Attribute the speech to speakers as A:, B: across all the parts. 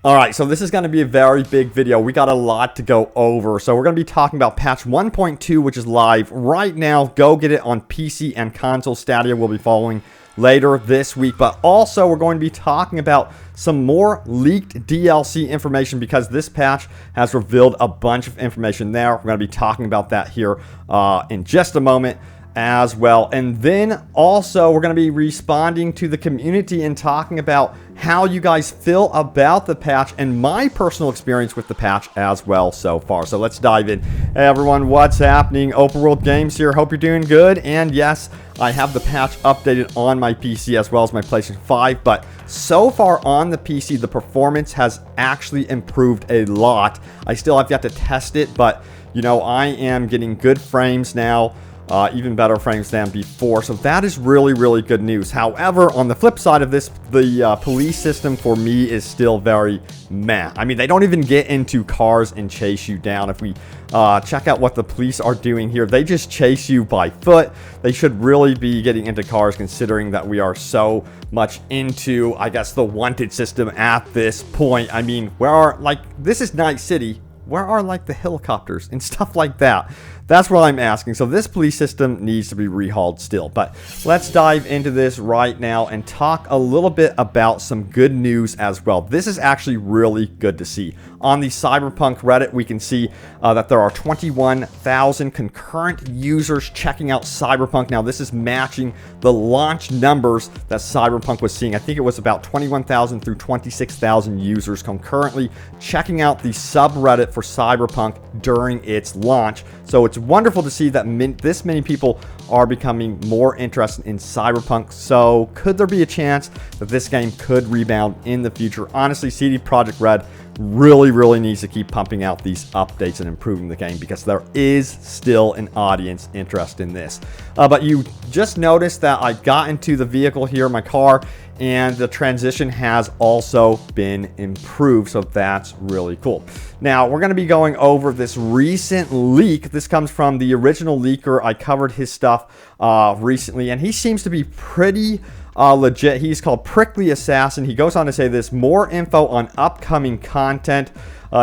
A: Alright, so this is going to be a very big video. We got a lot to go over. So we're going to be talking about patch 1.2, which is live right now. Go get it on PC and console. Stadia will be following later this week. But also, we're going to be talking about some more leaked DLC information because this patch has revealed a bunch of information there. We're going to be talking about that here in just a moment as well. And then also we're going to be responding to the community and talking about how you guys feel about the patch and my personal experience with the patch as well so far. So let's dive in. Hey everyone, what's happening? Open World Games here. Hope you're doing good. And yes, I have the patch updated on my PC as well as my PlayStation 5, but so far on the PC the performance has actually improved a lot. I still have yet to test it, but you know, I am getting good frames now. Even better frames than before, so that is really good news. However, on the flip side of this, the police system for me is still very meh. I mean, they don't even get into cars and chase you down. If we check out what the police are doing here, they just chase you by foot. They should really be getting into cars, considering that we are so much into, I guess, the wanted system at this point. I mean, where are, like, this is Night City. Where are, like, the helicopters and stuff like that? That's what I'm asking. So this police system needs to be rehauled still. But let's dive into this right now and talk a little bit about some good news as well. This is actually really good to see. On the Cyberpunk Reddit, we can see that there are 21,000 concurrent users checking out Cyberpunk. Now, this is matching the launch numbers that Cyberpunk was seeing. I think it was about 21,000 through 26,000 users concurrently checking out the subreddit for Cyberpunk during its launch. So it's wonderful to see that this many people are becoming more interested in Cyberpunk. So could there be a chance that this game could rebound in the future? Honestly, CD Projekt Red really needs to keep pumping out these updates and improving the game because there is still an audience interest in this. But you just noticed that I got into the vehicle here, my car, and the transition has also been improved, so that's really cool. Now, we're going to be going over this recent leak. This comes from the original leaker. I covered his stuff recently, and he seems to be pretty legit. He's called Prickly Assassin. He goes on to say this: more info on upcoming content.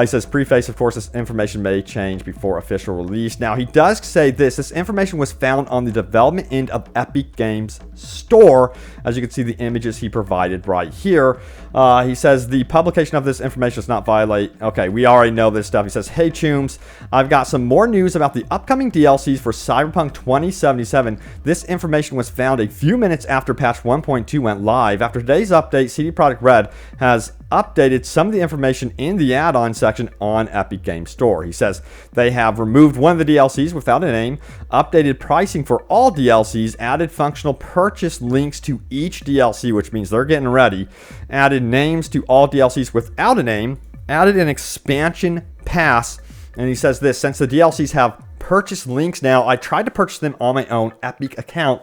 A: He says, preface, of course, this information may change before official release. Now, he does say this information was found on the development end of Epic Games Store. As you can see, the images he provided right here. He says, the publication of this information does not violate. Okay, we already know this stuff. He says, hey, Chooms, I've got some more news about the upcoming DLCs for Cyberpunk 2077. This information was found a few minutes after patch 1.2 went live. After today's update, CD Projekt Red has updated some of the information in the add-on section on Epic Games Store. He says they have removed one of the DLCs without a name, updated pricing for all DLCs, added functional purchase links to each DLC, which means they're getting ready, added names to all DLCs without a name, added an expansion pass, and he says this: since the DLCs have purchase links now, I tried to purchase them on my own Epic account.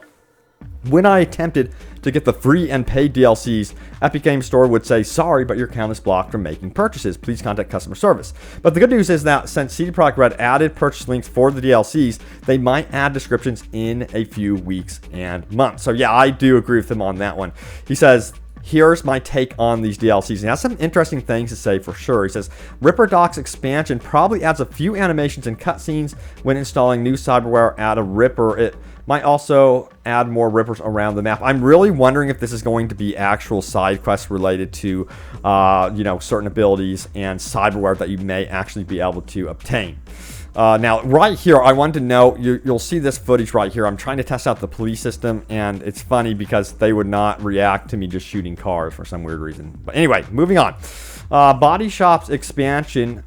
A: When I attempted to get the free and paid DLCs, Epic Games Store would say, sorry, but your account is blocked from making purchases. Please contact customer service. But the good news is that since CD Projekt Red added purchase links for the DLCs, they might add descriptions in a few weeks and months. So yeah, I do agree with him on that one. He says, here's my take on these DLCs. He has some interesting things to say for sure. He says, Ripper Doc's expansion probably adds a few animations and cutscenes when installing new cyberware at a Ripper. It might also add more Rippers around the map. I'm really wondering if this is going to be actual side quests related to, you know, certain abilities and cyberware that you may actually be able to obtain. Now, right here, I want to know, you'll see this footage right here. I'm trying to test out the police system, and it's funny because they would not react to me just shooting cars for some weird reason. But anyway, moving on. Body Shop's expansion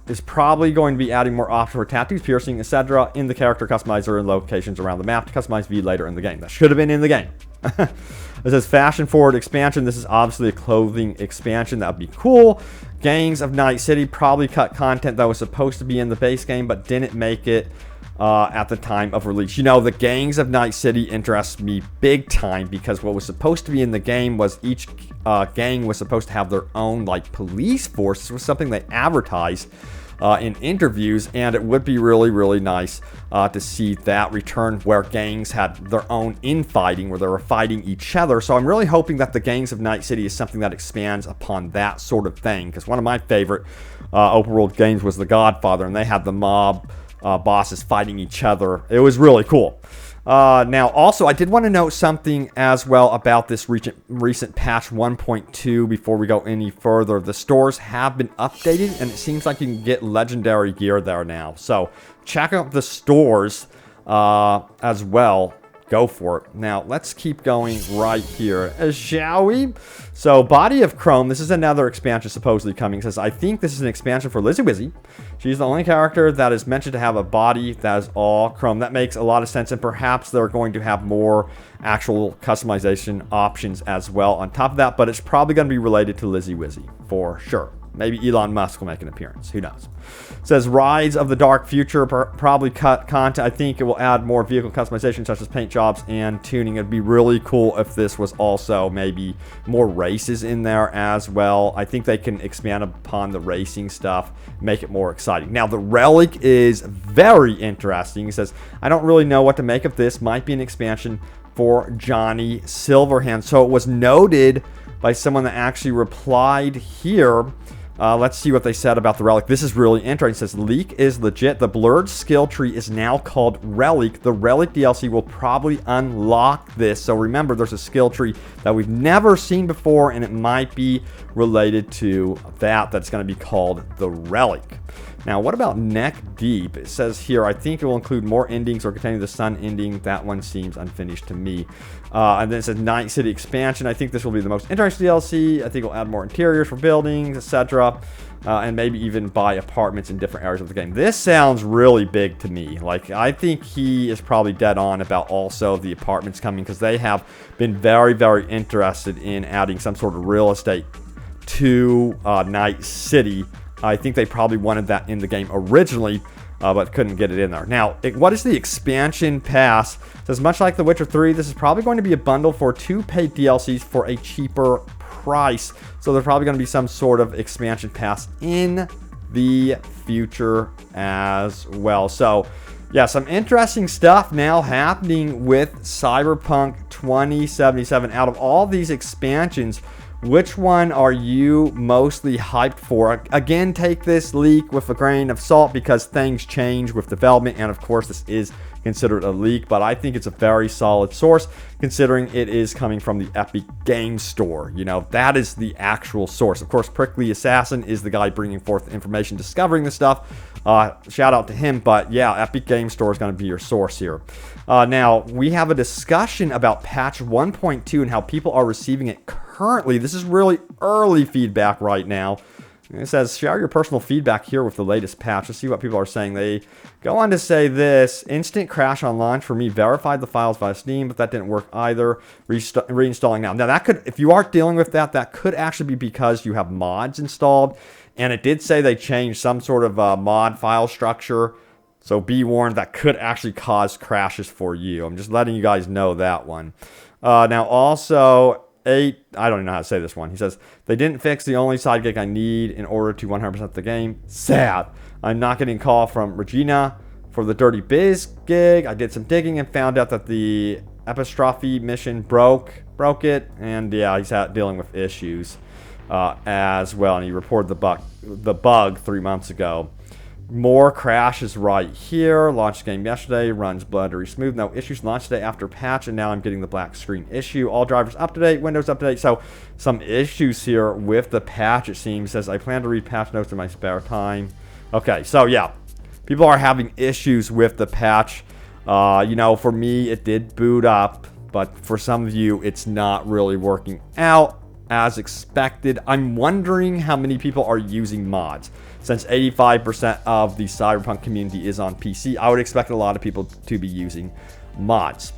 A: is probably going to be adding more options for tattoos, piercing, etc. in the character customizer and locations around the map to customize V later in the game. That should have been in the game. It says fashion forward expansion. This is obviously a clothing expansion. That would be cool. Gangs of Night City probably cut content that was supposed to be in the base game but didn't make it at the time of release. You know, the gangs of Night City interest me big time because what was supposed to be in the game was each gang was supposed to have their own like police force. This was something they advertised in interviews, and it would be really, really nice to see that return where gangs had their own infighting, where they were fighting each other. So I'm really hoping that the Gangs of Night City is something that expands upon that sort of thing, because one of my favorite open world games was The Godfather, and they had the mob bosses fighting each other. It was really cool. Now, also, I did want to note something as well about this recent patch 1.2 before we go any further. The stores have been updated, and it seems like you can get legendary gear there now. So, check out the stores as well. Go for it. Now, let's keep going right here, shall we? So, Body of Chrome. This is another expansion supposedly coming. It says, I think this is an expansion for Lizzie Wizzy. She's the only character that is mentioned to have a body that is all chrome. That makes a lot of sense, and perhaps they're going to have more actual customization options as well on top of that, but it's probably going to be related to Lizzie Wizzy, for sure. Maybe Elon Musk will make an appearance. Who knows? It says Rides of the Dark Future, probably cut content. I think it will add more vehicle customization such as paint jobs and tuning. It'd be really cool if this was also maybe more races in there as well. I think they can expand upon the racing stuff, make it more exciting. Now, the Relic is very interesting. It says, I don't really know what to make of this. Might be an expansion for Johnny Silverhand. So it was noted by someone that actually replied here. Let's see what they said about the Relic. This is really interesting. It says, leak is legit. The blurred skill tree is now called Relic. The Relic DLC will probably unlock this. So remember, there's a skill tree that we've never seen before, and it might be related to that. That's going to be called the Relic. Now, what about Neck Deep? It says here, I think it will include more endings or containing the sun ending. That one seems unfinished to me. And then it says Night City expansion. I think this will be the most interesting DLC. I think it'll add more interiors for buildings, etc. And maybe even buy apartments in different areas of the game. This sounds really big to me. Like, I think he is probably dead on about also the apartments coming, because they have been very, very interested in adding some sort of real estate to Night City. I think they probably wanted that in the game originally, but couldn't get it in there. Now, what is the expansion pass? It says, much like The Witcher 3, this is probably going to be a bundle for 2 paid DLCs for a cheaper price. So there's probably going to be some sort of expansion pass in the future as well. So, yeah, some interesting stuff now happening with Cyberpunk 2077. Out of all these expansions, which one are you mostly hyped for? Again, take this leak with a grain of salt because things change with development, and of course this is considered a leak, but I think it's a very solid source considering it is coming from the Epic Games Store. You know, that is the actual source. Of course, Prickly Assassin is the guy bringing forth information, discovering this stuff. Shout out to him, but yeah, Epic Games Store is going to be your source here. Now, we have a discussion about patch 1.2 and how people are receiving it currently. This is really early feedback right now. It says, share your personal feedback here with the latest patch. Let's see what people are saying. They go on to say this: instant crash on launch for me, verified the files via Steam, but that didn't work either. Reinstalling now. Now, that could, if you are dealing with that, that could actually be because you have mods installed. And it did say they changed some sort of mod file structure. So be warned, that could actually cause crashes for you. I'm just letting you guys know that one. Now, also, I don't even know how to say this one. He says, they didn't fix the only side gig I need in order to 100% the game. Sad. I'm not getting a call from Regina for the Dirty Biz gig. I did some digging and found out that the Epistrophe mission broke it. And yeah, he's dealing with issues as well. And he reported the bug 3 months ago. More crashes right here. Launched game yesterday. Runs blurry smooth. No issues. Launched today after patch. And now I'm getting the black screen issue. All drivers up to date. Windows up to date. So some issues here with the patch, it seems. It says, I plan to read patch notes in my spare time. Okay, so yeah. People are having issues with the patch. You know, for me, it did boot up. But for some of you, it's not really working out as expected. I'm wondering how many people are using mods. Since 85% of the Cyberpunk community is on PC, I would expect a lot of people to be using mods.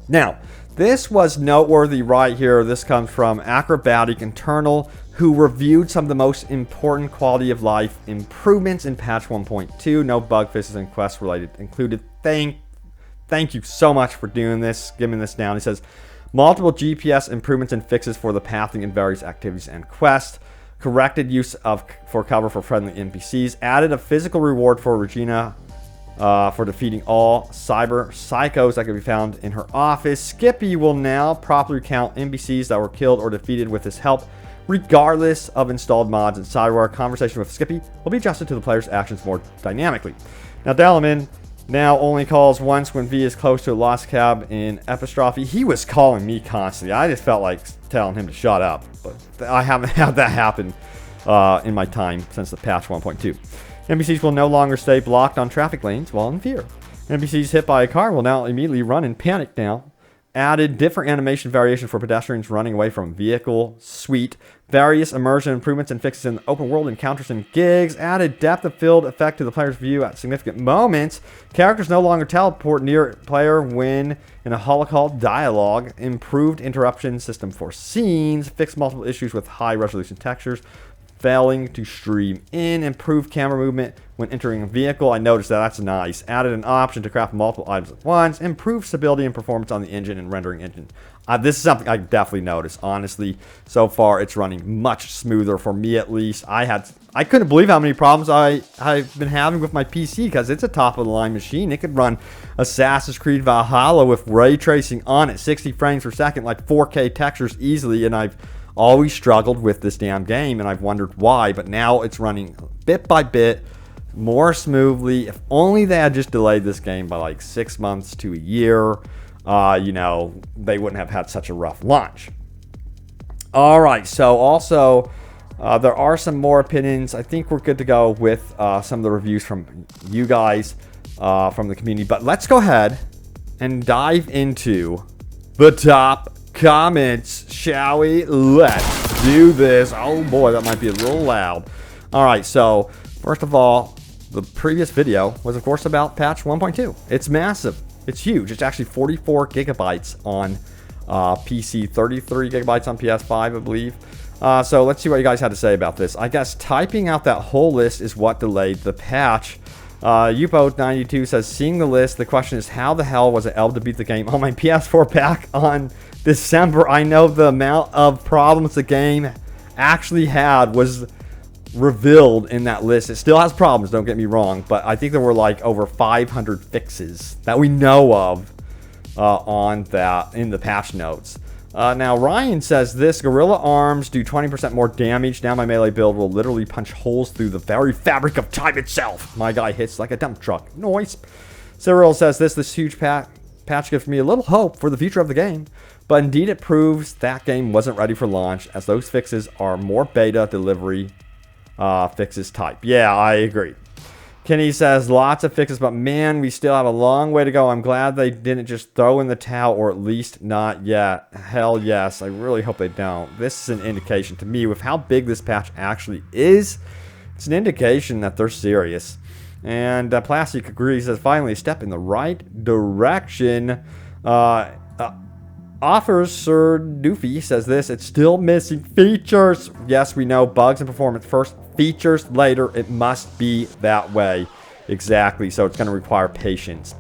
A: Now, This was noteworthy right here. This comes from Acrobatic Internal, who reviewed some of the most important quality of life improvements in patch 1.2. No bug fixes and quests related included. Thank you so much for doing this, giving this down. He says, multiple GPS improvements and fixes for the pathing in various activities and quests. Corrected use for cover for friendly NPCs. Added a physical reward for Regina for defeating all cyber psychos that can be found in her office. Skippy will now properly count NPCs that were killed or defeated with his help, regardless of installed mods and Cyware. Conversation with Skippy will be adjusted to the player's actions more dynamically. Now, Dalaman now only calls once when V is close to a lost cab in Epistrophe. He was calling me constantly. I just felt like telling him to shut up, but I haven't had that happen in my time since the patch 1.2. NPCs will no longer stay blocked on traffic lanes while in fear. NPCs hit by a car will now immediately run in panic now. Added different animation variation for pedestrians running away from vehicle. Sweet. Various immersion improvements and fixes in open world encounters and gigs. Added depth of field effect to the player's view at significant moments. Characters no longer teleport near player when in a holocall dialogue. Improved interruption system for scenes. Fixed multiple issues with high resolution textures failing to stream in. Improved camera movement when entering a vehicle. I noticed that. That's nice. Added an option to craft multiple items at once. Improved stability and performance on the engine and rendering engine. This is something I definitely noticed. Honestly, so far it's running much smoother for me at least. I couldn't believe how many problems I've been having with my PC because it's a top of the line machine. It could run Assassin's Creed Valhalla with ray tracing on at 60 frames per second, like 4K textures easily, and I've always struggled with this damn game, and I've wondered why, but now it's running bit by bit more smoothly. If only they had just delayed this game by like 6 months to a year, you know, they wouldn't have had such a rough launch. All right, so also there are some more opinions. I think we're good to go with some of the reviews from you guys, from the community, but let's go ahead and dive into the top comments, shall we? Let's do this. Oh boy, that might be a little loud. All right, so first of all, the previous video was of course about patch 1.2. It's massive. It's huge. It's actually 44 gigabytes on PC, 33 gigabytes on PS5, I believe. So let's see what you guys had to say about this. I guess typing out that whole list is what delayed the patch. Upo92 says, seeing the list, the question is how the hell was I able to beat the game on my PS4 back on December? I know the amount of problems the game actually had was revealed in that list. It still has problems, don't get me wrong, but I think there were like over 500 fixes that we know of on that in the patch notes. Now Ryan says this: Gorilla arms do 20% more damage. Now my melee build will literally punch holes through the very fabric of time itself. My guy hits like a dump truck. Noise. Cyril says this huge patch gives me a little hope for the future of the game, but indeed it proves that game wasn't ready for launch, as those fixes are more beta delivery fixes type. Yeah, I agree. Kenny says lots of fixes, but man, we still have a long way to go. I'm glad they didn't just throw in the towel, or at least not yet. Hell yes, I really hope they don't. This is an indication to me, with how big this patch actually is, it's an indication that they're serious. And Plastic agrees, says finally a step in the right direction. Offers Sir Doofy says this: it's still missing features. Yes, we know, bugs and performance first, features later. It must be that way. Exactly. So it's going to require patience.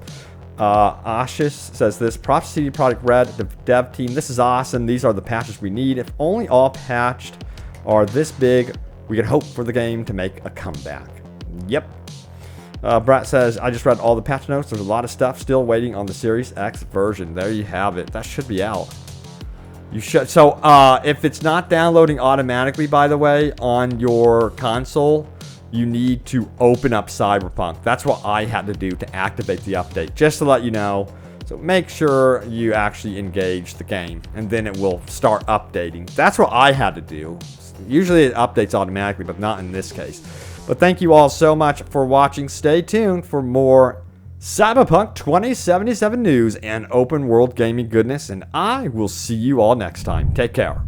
A: Ashish says this: props to CD Projekt Red, the dev team. This is awesome. These are the patches we need. If only all patched are this big, we can hope for the game to make a comeback. Yep. Brett says, I just read all the patch notes. There's a lot of stuff still waiting on the Series X version. There you have it. That should be out. You should. So, if it's not downloading automatically, by the way, on your console, you need to open up Cyberpunk. That's what I had to do to activate the update, just to let you know. So make sure you actually engage the game, and then it will start updating. That's what I had to do. Usually it updates automatically, but not in this case. But thank you all so much for watching. Stay tuned for more Cyberpunk 2077 news and open world gaming goodness, and I will see you all next time. Take care.